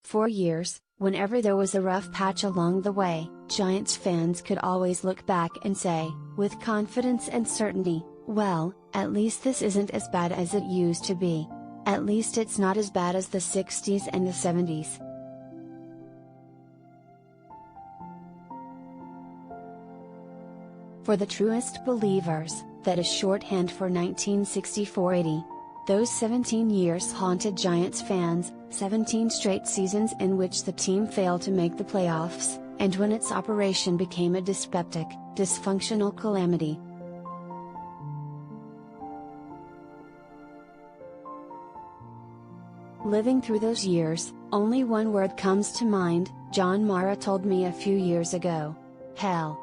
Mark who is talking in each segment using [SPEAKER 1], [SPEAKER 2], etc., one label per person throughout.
[SPEAKER 1] For years, whenever there was a rough patch along the way, Giants fans could always look back and say, with confidence and certainty, well, at least this isn't as bad as it used to be. At least it's not as bad as the 60s and the 70s. For the truest believers, that is shorthand for 1964-80. Those 17 years haunted Giants fans, 17 straight seasons in which the team failed to make the playoffs, and when its operation became a dyspeptic, dysfunctional calamity. Living through those years, only one word comes to mind. John Mara told me a few years ago: hell.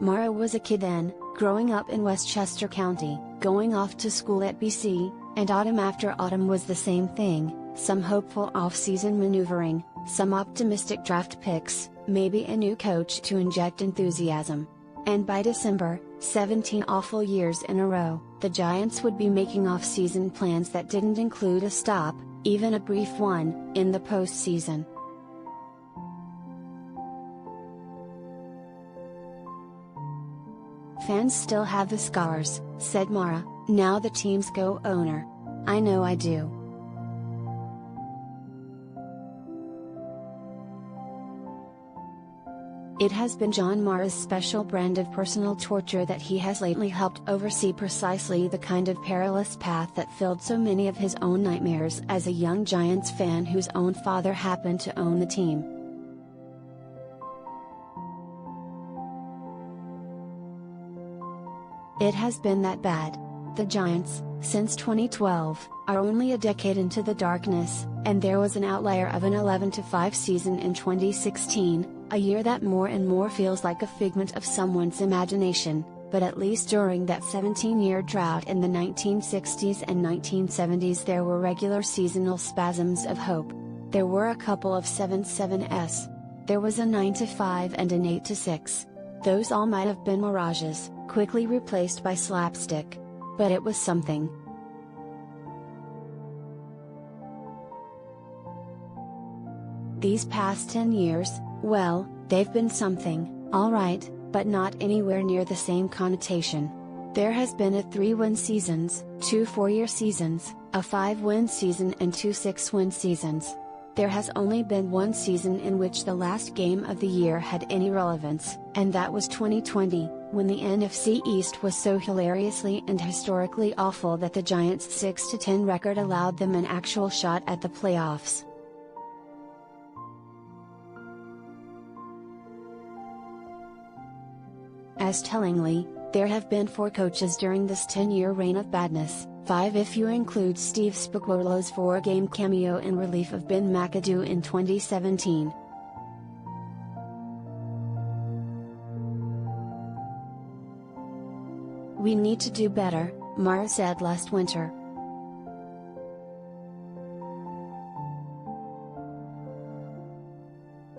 [SPEAKER 1] Mara was a kid then, growing up in Westchester County, going off to school at BC, and autumn after autumn was the same thing, some hopeful off-season maneuvering, some optimistic draft picks, maybe a new coach to inject enthusiasm. And by December, 17 awful years in a row, the Giants would be making off-season plans that didn't include a stop, even a brief one, in the postseason. Fans still have the scars, said Mara, now the team's co-owner. I know I do. It has been John Mara's special brand of personal torture that he has lately helped oversee precisely the kind of perilous path that filled so many of his own nightmares as a young Giants fan whose own father happened to own the team. It has been that bad. The Giants, since 2012, are only a decade into the darkness, and there was an outlier of an 11-5 season in 2016, a year that more and more feels like a figment of someone's imagination, but at least during that 17-year drought in the 1960s and 1970s there were regular seasonal spasms of hope. There were a couple of 7-7s. There was a 9-5 and an 8-6. Those all might have been mirages, quickly replaced by slapstick. But it was something. These past 10 years, well, they've been something, alright, but not anywhere near the same connotation. There has been a 3-win seasons, 2 4-year seasons, a 5-win season and 2 6-win seasons. There has only been one season in which the last game of the year had any relevance, and that was 2020, when the NFC East was so hilariously and historically awful that the Giants' 6-10 record allowed them an actual shot at the playoffs. As tellingly, there have been 4 coaches during this 10-year reign of badness, 5 if you include Steve Spagnuolo's 4-game cameo in relief of Ben McAdoo in 2017. We need to do better, Mara said last winter.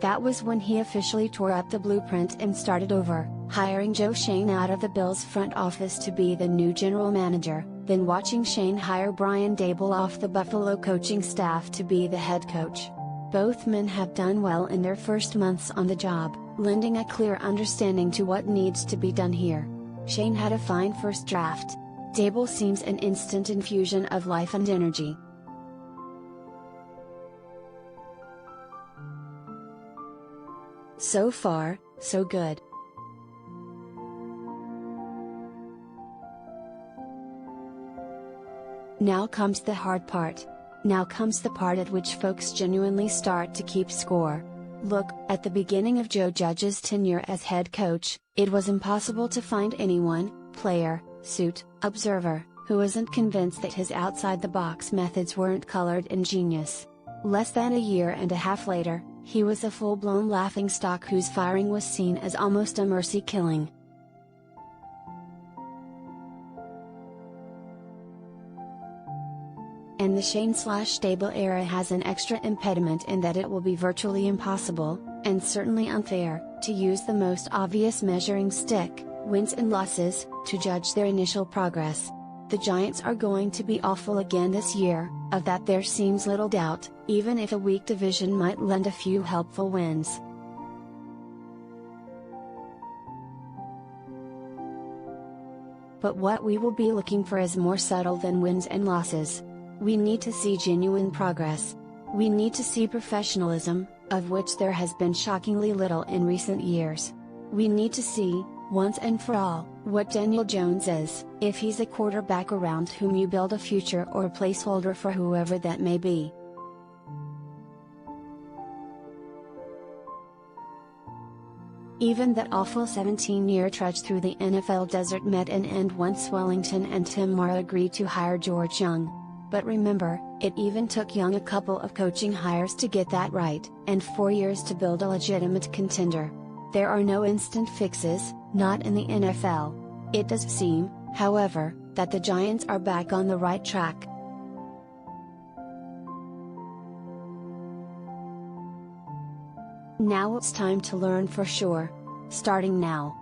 [SPEAKER 1] That was when he officially tore up the blueprint and started over, hiring Joe Schoen out of the Bills front office to be the new general manager, then watching Schoen hire Brian Daboll off the Buffalo coaching staff to be the head coach. Both men have done well in their first months on the job, lending a clear understanding to what needs to be done here. Schoen had a fine first draft. Daboll seems an instant infusion of life and energy. So far, so good. Now comes the hard part. Now comes the part at which folks genuinely start to keep score. Look, at the beginning of Joe Judge's tenure as head coach, it was impossible to find anyone, player, suit, observer, who wasn't convinced that his outside-the-box methods weren't colored in genius. Less than a year and a half later, he was a full-blown laughingstock whose firing was seen as almost a mercy killing. And the Schoen/Daboll era has an extra impediment in that it will be virtually impossible, and certainly unfair, to use the most obvious measuring stick, wins and losses, to judge their initial progress. The Giants are going to be awful again this year, of that there seems little doubt, even if a weak division might lend a few helpful wins. But what we will be looking for is more subtle than wins and losses. We need to see genuine progress. We need to see professionalism, of which there has been shockingly little in recent years. We need to see, once and for all, what Daniel Jones is, if he's a quarterback around whom you build a future or a placeholder for whoever that may be. Even that awful 17-year trudge through the NFL desert met an end once Wellington and Tim Mara agreed to hire George Young. But remember, it even took Young a couple of coaching hires to get that right, and 4 years to build a legitimate contender. There are no instant fixes, not in the NFL. It does seem, however, that the Giants are back on the right track. Now it's time to learn for sure. Starting now.